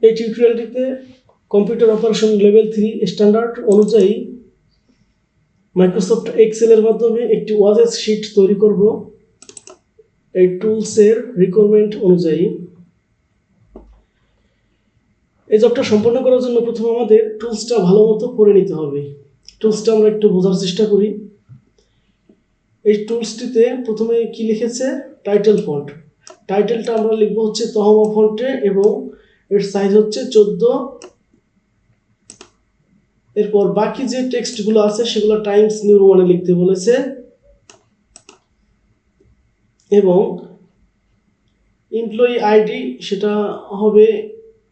এই টিউটোরিয়ালটিতে computer operation level 3 standard অনুযায়ী মাইক্রোসফট এক্সেলের মাধ্যমে একটি ওয়াজেস শিট তৈরি করব এই টুলসের রিকোয়ারমেন্ট অনুযায়ী। এই জবটা সম্পন্ন করার জন্য প্রথমে আমাদের টুলসটা ভালো মতো পড়ে নিতে হবে। টুলসটা আমরা একটু বোঝার চেষ্টা করি। এই টুলসটিতে প্রথমে কি লিখেছে, টাইটেল ফন্ট। টাইটেলটা আমরা লিখবো হচ্ছে তহমা ফন্টে এবং এর সাইজ হচ্ছে 14। এরপর বাকি যে টেক্সটগুলো আছে সেগুলো টাইমস নিউ রোমানে লিখতে বলেছে এবং এমপ্লয়ি আইডি সেটা হবে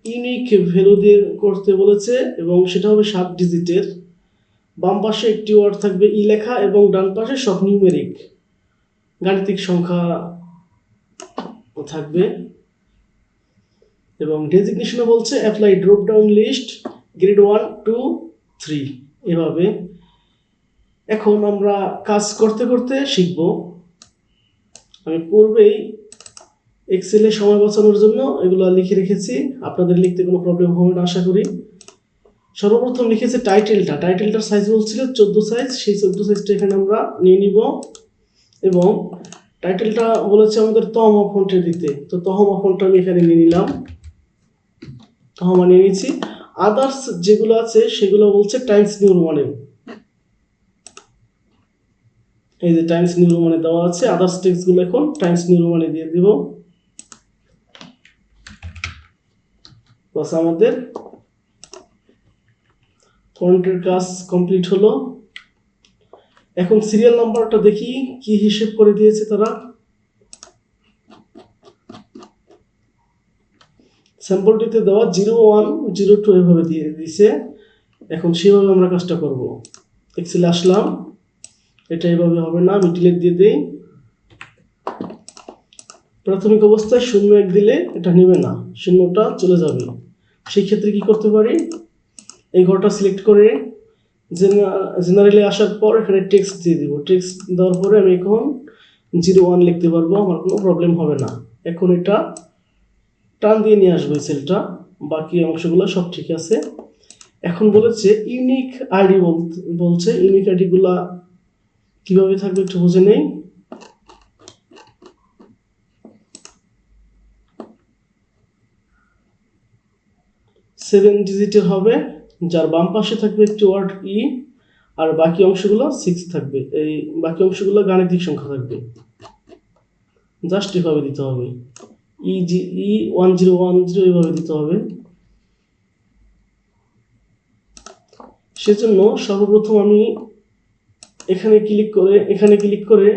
ইউনিক ভ্যালু দিয়ে করতে বলেছে এবং সেটা হবে 7 ডিজিটের। বাম পাশে একটি ওয়ার্ড থাকবে ই লেখা এবং ডান পাশে সব নিউমেরিক গাণিতিক সংখ্যা থাকবে এবং ডেজিগনেশনে বলছে apply drop down list grade 1 2 3 এভাবে। এখন আমরা কাজ করতে করতে শিখব। আমি পূর্বেই এক্সেলে সময় বাঁচানোর জন্য এগুলো লিখে রেখেছি, আপনাদের লিখতে কোনো প্রবলেম হবে না আশা করি। সর্বপ্রথম লিখেছে টাইটেলটার সাইজ বলছিল 14 সাইজ, সেই 14 সাইজটা এখানে আমরা নিয়ে নিব এবং টাইটেলটা বলেছে আমাদের তহমা ফন্টে দিতে, তো তহমা ফন্টটা আমি এখানে নিয়ে নিলাম, তহমা নিয়ে নিয়েছি। আদার্স যেগুলো আছে সেগুলো বলছে টাইমস নিউ রোমানে, এই যে টাইমস নিউ রোমানে দেওয়া আছে। আদার্স টেক্সটগুলো এখন টাইমস নিউ রোমানে দিয়ে দিব। বাস আমাদের ফন্টের কাজ কমপ্লিট হলো। এখন সিরিয়াল নাম্বারটা দেখি কি হিসেব করে দিয়েছে তারা। স্যাম্পলটিতে দেওয়া 01 02 এভাবে দিয়ে দিয়েছে। এখন সেভাবে আমরা কাজটা করব। এক্সেলে আসলাম, এটা এভাবে হবে না, আমি ডিলিট দিয়ে দেই। প্রাথমিক অবস্থায় 01 দিলে এটা নেবে না, শূন্যটা চলে যাবে। সেই ক্ষেত্রে কি করতে পারি, এই ঘরটা সিলেক্ট করে জেনারেলে আসার পর এখানে টেক্সট দিয়ে দিব। টেক্সট দেওয়ার পরে আমি এখন 01 লিখতে পারবো, আমার কোনো প্রবলেম হবে না। এখন এটা টান দিয়ে নিয়ে আসবো সেলটা, বাকি অংশগুলো সব ঠিক আছে। এখন বলেছে ইউনিক আইডি বলছে, ইউনিক আইডিগুলা কিভাবে থাকবে একটু বুঝে নেই। সেভেন ডিজিটের হবে, যার বাম পাশে থাকবে একটি ওয়ার্ড ই আর বাকি অংশগুলো 6 থাকবে। এই বাকি অংশগুলো গাণিতিক সংখ্যা থাকবে, জাস্ট এভাবে দিতে হবে, E1010 এভাবে দিতে হবে। সেজন্য সর্বপ্রথম আমি এখানে ক্লিক করে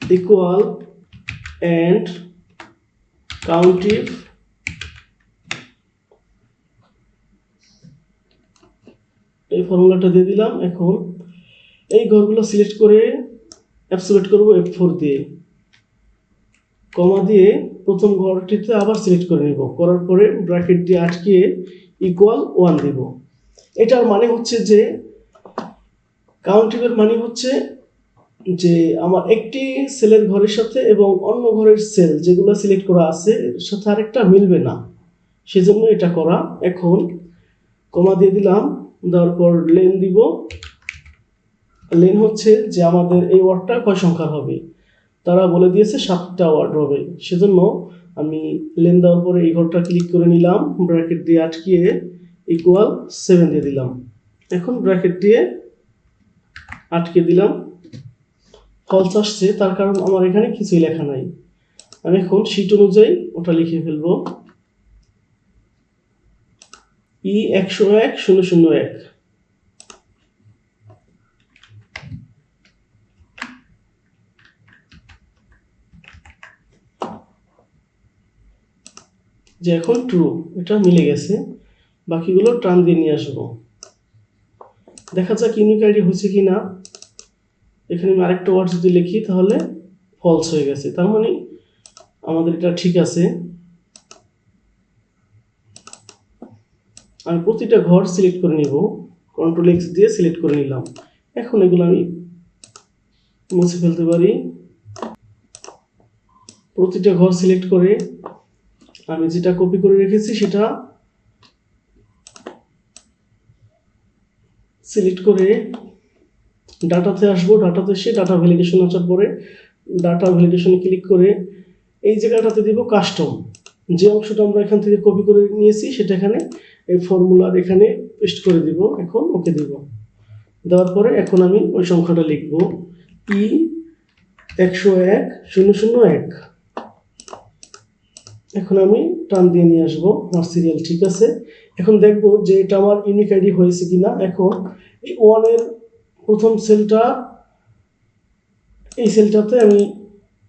ইকুয়াল এন্ড কাউন্টিভ এই ফর্মুলাটা দিয়ে দিলাম। এখন এই ঘরগুলো সিলেক্ট করে অ্যাবসলিউট করব F4 দিয়ে, কমা দিয়ে প্রথম ঘরটিতে আবার সিলেক্ট করে নিব, করার পরে ব্র্যাকেট দিয়ে আটকিয়ে ইকুয়াল 1 দিব। এটার মানে হচ্ছে যে কাউন্টিভের মানে হচ্ছে যে আমার একটি সেলের ঘরের সাথে এবং অন্য ঘরের সেল যেগুলো সিলেক্ট করা আছে এর সাথে আরেকটা মিলবে না, সেজন্য এটা করা। এখন কমা দিয়ে দিলাম, দেওয়ার পর লেন দিব। লেন হচ্ছে যে আমাদের এই ওয়ার্ডটা কয় সংখ্যার হবে, তারা বলে দিয়েছে 7টা ওয়ার্ড হবে, সেজন্য আমি লেন দেওয়ার পরে এই ঘরটা ক্লিক করে নিলাম, ব্র্যাকেট দিয়ে আটকিয়ে ইকুয়াল 7 দিয়ে দিলাম। এখন ব্র্যাকেট দিয়ে আটকে দিলাম, ফলস আসছে, তার কারণ আমার এখানে কিছুই লেখা নাই। আমি এখন শীট অনুযায়ী ওটা লিখে ফেলবো, E101001। যে এখন ট্রু, এটা মিলে গেছে। বাকিগুলো টান দিয়ে নিয়ে আসবো, দেখা যাক ইউনিক আইডি হয়েছে কি না। এখানে আমি আরেকটা ওয়ার্ড যদি লিখি তাহলে ফলস হয়ে গেছে, তার মানে আমাদের এটা ঠিক আছে। আমি প্রতিটা ঘর সিলেক্ট করে নিব, কন্ট্রোল এক্স দিয়ে সিলেক্ট করে নিলাম। এখন এগুলো আমি মুছে ফেলতে পারি। প্রতিটা ঘর সিলেক্ট করে আমি যেটা কপি করে রেখেছি সেটা সিলেক্ট করে ডাটাতে আসবো, ডাটাতে এসে ডাটা ভ্যালিডেশন আসার পরে ডাটা ভ্যালিডেশনে ক্লিক করে এই জায়গাটাতে দিব কাস্টম। যে অংশটা আমরা এখান থেকে কপি করে নিয়েছি সেটা এখানে এই ফর্মুলার এখানে পেস্ট করে দিব। এখন ওকে দিব, দেওয়ার পরে এখন আমি ওই সংখ্যাটা লিখব E101,001। এখন আমি টান দিয়ে নিয়ে আসবো আমার সিরিয়াল ঠিক আছে। এখন দেখব যে এটা আমার ইউনিক আইডি হয়েছে কিনা। এখন এই ওয়ানের প্রথম সেলটা এই সেলটাতে আমি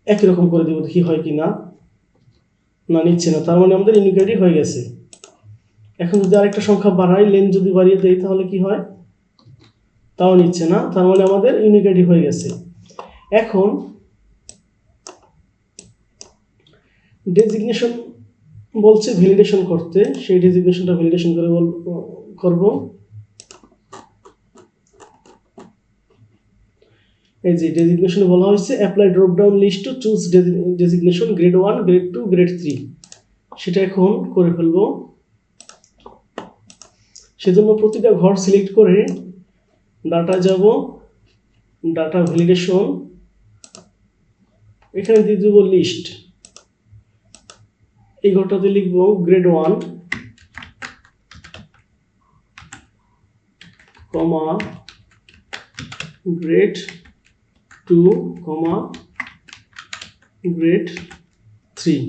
একই রকম করে দেবো, দেখি হয় কিনা। না, নিচ্ছে না, তার মানে আমাদের ইউনিক আইডি হয়ে গেছে। এখন যদি আরেকটা সংখ্যা বাড়াই, লেন যদি বাড়িয়ে দেই তাহলে কি হয়, তাও নিচ্ছে না, তার মানে আমাদের ইউনিক আইডি হয়ে গেছে। এখন ডেজিগনেশন বলছে ভ্যালিডেশন করতে, সেই ডেজিগনেশনটা ভ্যালিডেশন করে করব। এই যে ডেজিগনেশনে বলা হয়েছে apply drop down list to choose designation grade 1, grade 2, grade 3, সেটা এখন করে ফেলব। সেজন্য প্রতিটা ঘর সিলেক্ট করে ডাটা যাব, ডাটা ভ্যালিডেশন, এখানে দিয়ে দেব লিস্ট। এই ঘরটাতে লিখব গ্রেড 1, কমা গ্রেড 2, কমা গ্রেড 3।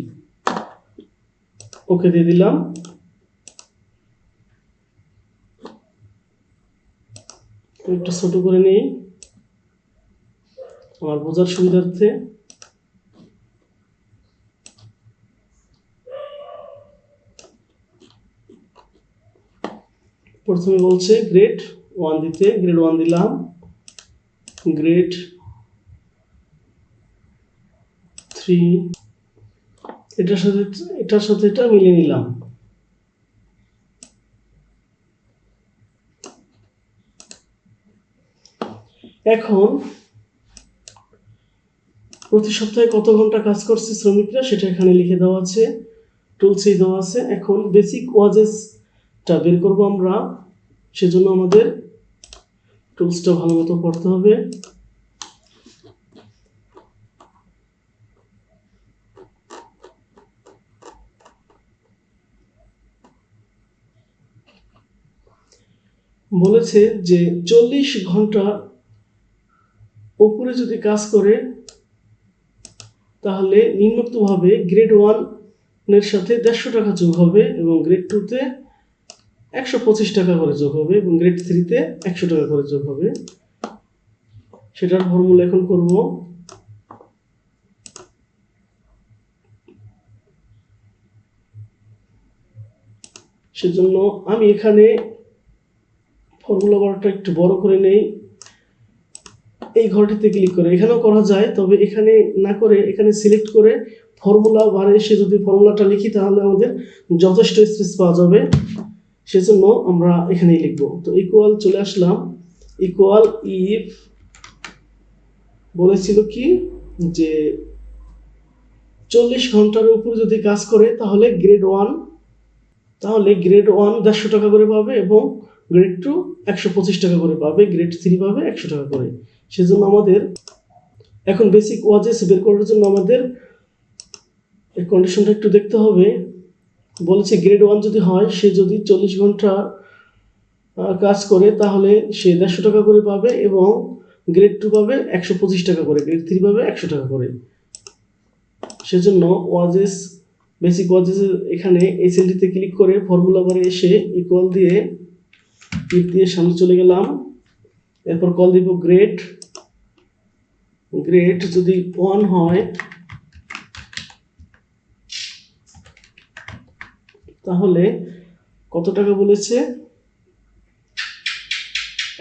ওকে দিয়ে দিলাম। একটু ছোট করে নেই আমার বোঝার সুবিধার্থে। প্রথমে বলছে গ্রেড 1 দিতে, গ্রেড 1 দিলাম, গ্রেড 3 এটার সাথে এটা মিলিয়ে নিলাম। এখন প্রতি সপ্তাহে কত ঘন্টা কাজ করছে শ্রমিকরা সেটা এখানে লিখে দেওয়া আছে, টুলসেই দেওয়া আছে। এখন বেসিক ওয়াজেসটা বের করব আমরা, সেজন্য আমাদের টুলসটা ভালো মতো পড়তে হবে। বলেছে যে 40 ঘন্টা উপরে যদি কাজ করে তাহলে নিম্নোক্তভাবে গ্রেড 1 এর সাথে 150 টাকা যোগ হবে, এবং গ্রেড 2 তে 125 টাকা করে যোগ হবে, এবং গ্রেড 3 তে 100 টাকা করে যোগ হবে। সেটার ফর্মুলা এখন করব। সেজন্য আমি এখানে ফর্মুলা বারটা একটু বড় করে নেই। এই ঘরটিতে ক্লিক করে এখানেও করা যায়, তবে এখানে না করে এখানে সিলেক্ট করে ফর্মুলা বারে এসে যদি ফর্মুলাটা লিখি তাহলে আমাদের যথেষ্ট স্পেস পাওয়া যাবে। সেজন্য আমরা এখানেই লিখব। তো ইকুয়াল চলে আসলাম, ইকুয়াল ইফ বলেছিল কি যে 40 ঘন্টার উপর যদি কাজ করে তাহলে গ্রেড 1 150 টাকা করে পাবে, এবং গ্রেড 2 125 টাকা করে পাবে, গ্রেড 3 পাবে 100 টাকা করে। সেজন্য আমাদের এখন বেসিক ওয়াজেস বের করার জন্য আমাদের এই কন্ডিশনটা একটু দেখতে হবে। বলেছে গ্রেড 1 যদি হয়, সে যদি 40 ঘন্টা কাজ করে তাহলে সে 150 টাকা করে পাবে, এবং গ্রেড 2 পাবে 125 টাকা করে, গ্রেড 3 পাবে 100 টাকা করে। সেজন্য ওয়াজেস, বেসিক ওয়াজেস এখানে এই সেলটিতে ক্লিক করে ফর্মুলা বারে এসে ইকুয়াল দিয়ে টিপ দিয়ে সামনে চলে গেলাম। এরপর কল দিব গ্রেড যদি 1 হয় তাহলে কত টাকা বলেছে,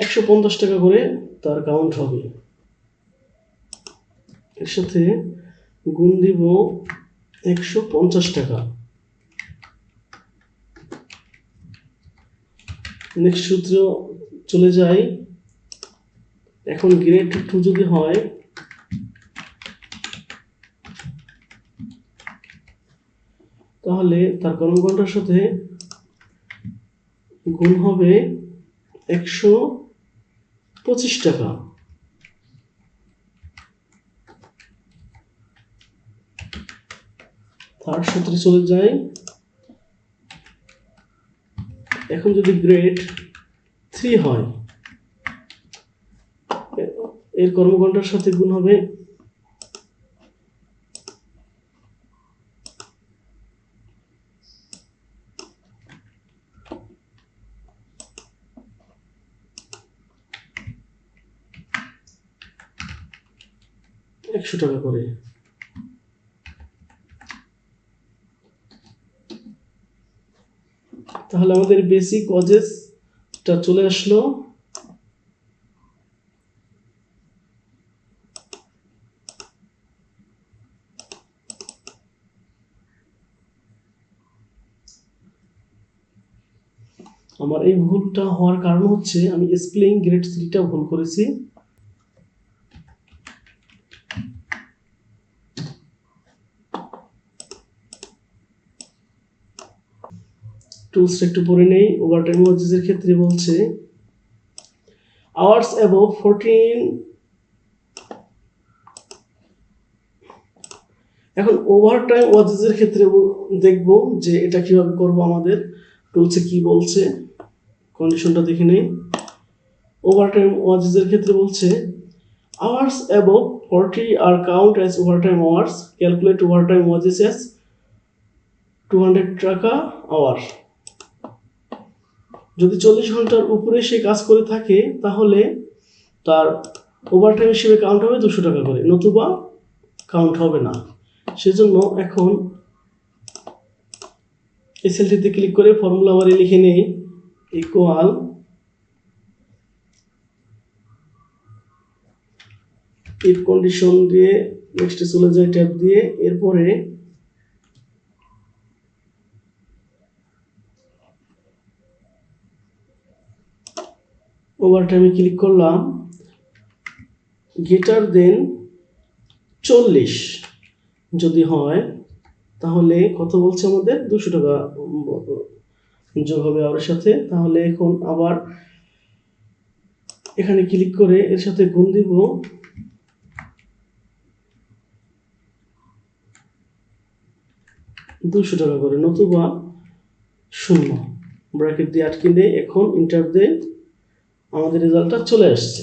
150 টাকা করে তার কাউন্ট হবে। এর সাথে গুণ দিব 150 টাকা। নেক্সট সূত্র চলে যাই। এখন গ্রেড 2 যদি হয় তাহলে তার কর্মঘণ্টার সাথে গুণ হবে 125 টাকা। থার্ড সূত্রে চলে যাই। এখন যদি গ্রেড 3 হয়, এর কর্মঘণ্টার সাথে গুণ হবে 100 টাকা করে। তাহলে আমাদের বেসিক ওয়াজেসটা চলে আসলো। আমার এই ভুলটা হওয়ার কারণ হচ্ছে আমি স্প্লিং গ্রেড 3টা ভুল করেছি। টুলসটা একটু পড়ে নেই। ওভারটাইম ওয়াজেসের ক্ষেত্রে বলছে আওয়ার্স অ্যাবভ 14। এখন ওভারটাইম ওয়াজেসের ক্ষেত্রে দেখব যে এটা কিভাবে করব। আমাদের টুলসে কি বলছে, কন্ডিশনটা দেখে নেই। ওভারটাইম ওয়াজেসের ক্ষেত্রে বলছে আওয়ার্স অ্যাবভ 40 আর count as overtime hours, calculate overtime wages as 200 টাকা আওয়ার। যদি 40 ঘন্টার উপরে সে কাজ করে থাকে তাহলে তার ওভারটাইম হিসেবে কাউন্ট হবে 200 টাকা করে, নতুবা কাউন্ট হবে না। সেজন্য এখন এই সেলটিতে ক্লিক করে ফর্মুলা বারে লিখে নেই ইকুয়াল ইফ কন্ডিশন দিয়ে নেক্সটে চলে যায় ট্যাব দিয়ে। এরপরে ওভারটাইমে ক্লিক করলাম, গ্রেটার দেন 40 যদি হয় তাহলে কত বলছে আমাদের 200 টাকা যোগ হবে আওয়ারের সাথে। তাহলে এখন আবার এখানে ক্লিক করে এর সাথে গুণ দিব 200 টাকা করে, নতুবা 0। ব্র্যাকেট দিয়ে আটকে দিয়ে এখন ইন্টার দিয়ে আমাদের রেজাল্টটা চলে আসছে।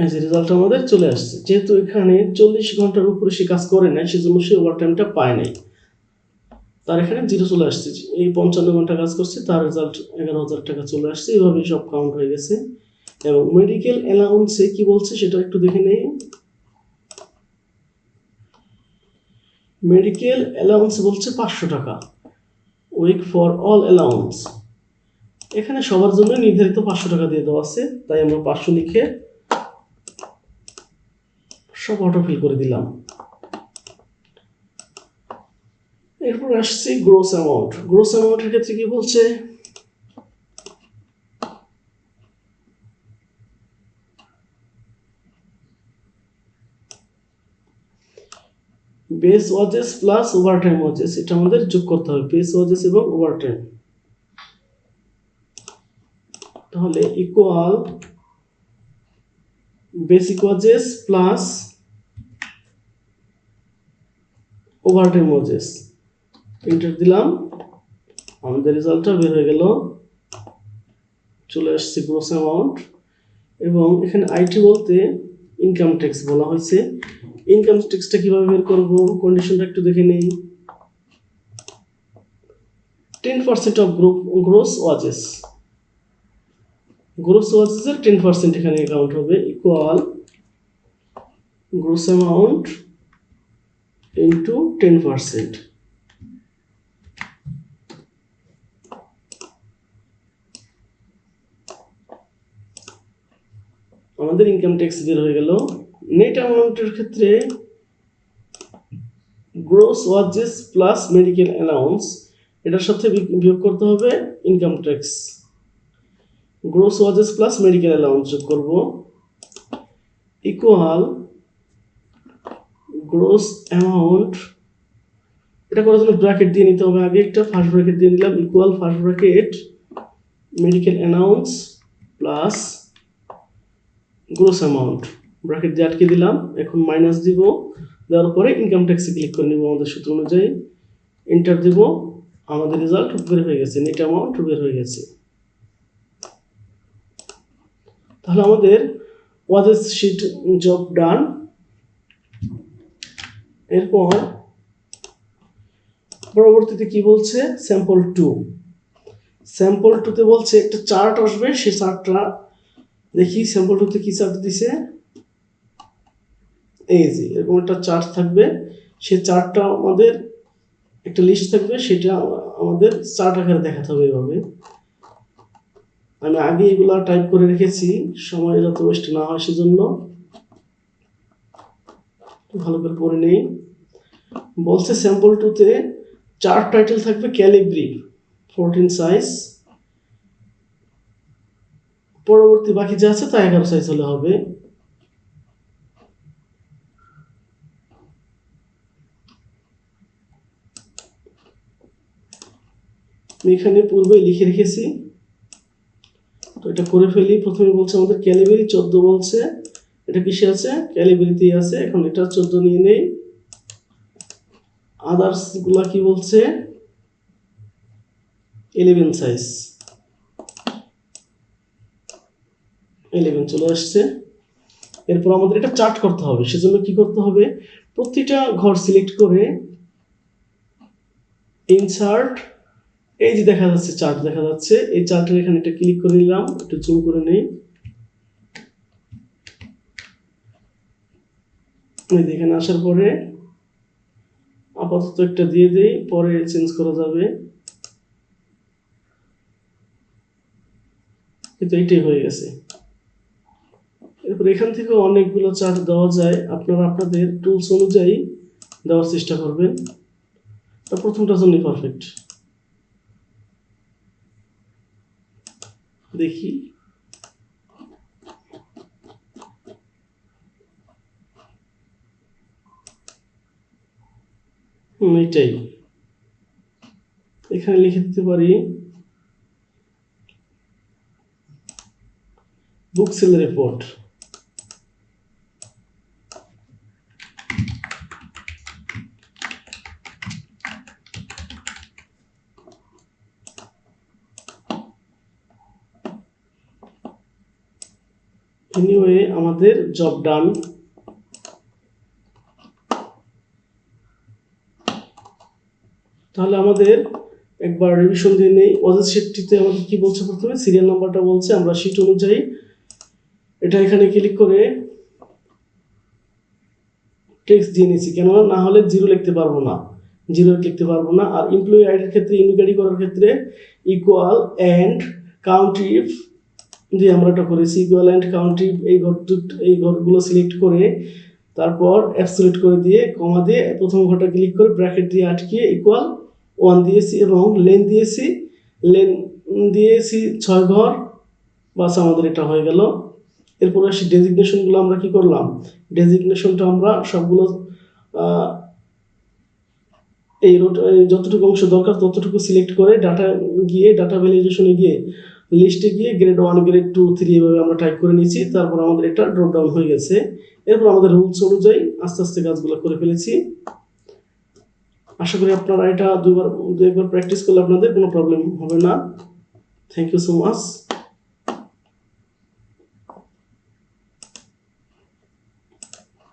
এই যে রেজাল্টটা আমাদের চলে আসছে। যেহেতু এখানে 40 ঘন্টার উপরে সে কাজ করে নাই সেজন্য সে ওভারটাইমটা পায় নাই, তার এখানে 0 চলে আসছে। এই 55 ঘন্টা কাজ করছে, তার রেজাল্ট 11,000 টাকা চলে আসছে। এইভাবে সব কাউন্ট হয়ে গেছে। এবং মেডিকেল অ্যালাউন্সে কি বলছে সেটা একটু দেখে নেই। মেডিকেল অ্যালাউন্স বলছে 500 টাকা, উইক ফর অল অ্যালাউন্স। এখানে সবার জন্য নির্ধারিত 500 টাকা দিয়ে দেওয়া আছে, তাই আমরা 500 লিখে সব অটোফিল করে দিলাম। এরপর আসছি গ্রোস অ্যামাউন্ট। গ্রোস অ্যামাউন্টের ক্ষেত্রে কি বলছে, base wedges plus overtime wedges, এটা আমাদের যোগ করতে হবে, বেস ওয়াজেস এবং ওভারটাইম। তাহলে equal basic wedges plus overtime wedges, enter দিলাম। আমাদের রেজাল্টটা বের হয়ে গেল, চলে আসছে গ্রোস অ্যামাউন্ট। এবং এখানে আইটি বলতে ইনকাম ট্যাক্স বলা হয়েছে। ইনকাম ট্যাক্সটা কিভাবে বের করব, কন্ডিশনটা একটু দেখে নেই। 10% অফ গ্রোস ওয়াজেস, গ্রোস ওয়াজেসের 10% এখানে কাউন্ট হবে, ইকুয়াল গ্রোস অ্যামাউন্ট ইন্টু 10%। আমাদের ইনকাম ট্যাক্স বের হয়ে গেল। নেট অ্যামাউন্টের ক্ষেত্রে gross wedges plus medical allowance, এটার সাথে বিয়োগ করতে হবে income tax. Gross wedges plus medical allowance যোগ করব, ইকুয়াল গ্রোস অ্যামাউন্ট এটা করার জন্য ব্র্যাকেট দিয়ে নিতে হবে। আগে একটা ফার্স্ট ব্র্যাকেট দিয়ে নিলাম, equal first bracket medical announce plus gross amount, bracket দিয়ে আটকে দিলাম। এখন মাইনাস দিব, দেওয়ার পরে ইনকাম ট্যাক্সে ক্লিক করে নিব আমাদের সূত্র অনুযায়ী, এন্টার দিব, আমাদের রেজাল্ট বের হয়ে গেছে, নেট অ্যামাউন্ট বের হয়ে গেছে। তাহলে আমাদের ওয়াজেস শিট জব ডান। এরপর পরবর্তীতে কি বলছে, স্যাম্পল 2। স্যাম্পল 2তে বলছে একটা চার্ট আসবে, সেই চার্টটা দেখি স্যাম্পল 2তে কি চার্ট দিছে। এই যে এরকম একটা চার্ট থাকবে, সেই চার্টটা আমাদের একটা লিস্ট থাকবে, সেটা আমাদের চার্ট আকারে দেখাতে হবে এভাবে। আমি আগে এগুলা টাইপ করে রেখেছি, সময় যত ওয়েস্ট না হয় সেজন্য ভালো করে পড়ে নেই। বলছে স্যাম্পল 2তে চার্ট টাইটেল থাকবে ক্যালিব্রি 14 সাইজ, পরবর্তী বাকি যা আছে তা 11 সাইজ হলে হবে। আমি এখানে পূর্বে লিখে রেখেছি, তো এটা করে ফেলি। প্রথমে বলছে আমাদের ক্যালিব্রি 14 বলছে, এটা কিসে আছে, ক্যালিব্রিতেই আছে। এখন এটা 14 নিয়ে নেই। আদার্স গুলা কি বলছে, 11 সাইজ, 11 চলে আসছে। এরপর আমাদের এটা চার্ট করতে হবে, সেজন্য কি করতে হবে, প্রতিটা ঘর সিলেক্ট করে ইনসার্ট, এই যে দেখা যাচ্ছে চার্ট দেখা যাচ্ছে, এই চার্টের এখানে এটা ক্লিক করে নিলাম, একটু জুম করে নেই। এখানে আসার পরে আপাতত একটা দিয়ে দেই, পরে চেঞ্জ করা যাবে, কিন্তু এইটাই হয়ে গেছে। এরপর এখান থেকে অনেকগুলো চার্ট দেওয়া যায়, আপনারা আপনাদের টুলস অনুযায়ী দেওয়ার চেষ্টা করবেন। প্রথমটার জন্য পারফেক্ট, দেখি এটাই, এখানে লিখে দিতে পারি বুক সেল রিপোর্ট। এনিওয়ে আমাদের জব ডান। তাহলে আমাদের একবার রিভিশন দিয়ে নেই। ওয়াজেস শিটটিতে আমাদের কি বলছে, প্রথমে সিরিয়াল নাম্বারটা বলছে, আমরা শিট অনুযায়ী এটা এখানে ক্লিক করে টেক্সট দিয়ে নিয়েছি, কেননা না হলে জিরো লিখতে পারবো না, জিরো লিখতে পারবো না। আর এমপ্লয়ি আইডির ক্ষেত্রে, ইউনিক আইডি করার ক্ষেত্রে ইকুয়াল অ্যান্ড কাউন্টি দিয়ে আমরা এটা করেছি, ইকুয়াল অ্যান্ড কাউন্টি, এই ঘরগুলো সিলেক্ট করে তারপর অ্যাবসলিউট করে দিয়ে কমা দিয়ে প্রথম ঘরটা ক্লিক করে ব্র্যাকেট দিয়ে আটকিয়ে ইকুয়াল 1 দিয়েছি এবং লেন দিয়েছি 6 ঘর, বাস আমাদের এটা হয়ে গেল। এরপর আসি ডেজিগনেশনগুলো, আমরা কি করলাম, ডেজিগনেশনটা আমরা সবগুলো এই যতটুকু অংশ দরকার ততটুকু সিলেক্ট করে ডাটা ভ্যালিডেশনে গিয়ে লিস্টে গিয়ে গ্রেড 1 গ্রেড 2 3 এভাবে আমরা টাইপ করে নিয়েছি। তারপর আমাদের এটা ড্রপ ডাউন হয়ে গেছে। এরপর আমাদের রুলস অনুযায়ী আস্তে আস্তে কাজগুলো করে ফেলেছি। আশা করি আপনারা এটা দুই একবার প্র্যাকটিস করলে আপনাদের কোনো প্রবলেম হবে না। Thank you so much.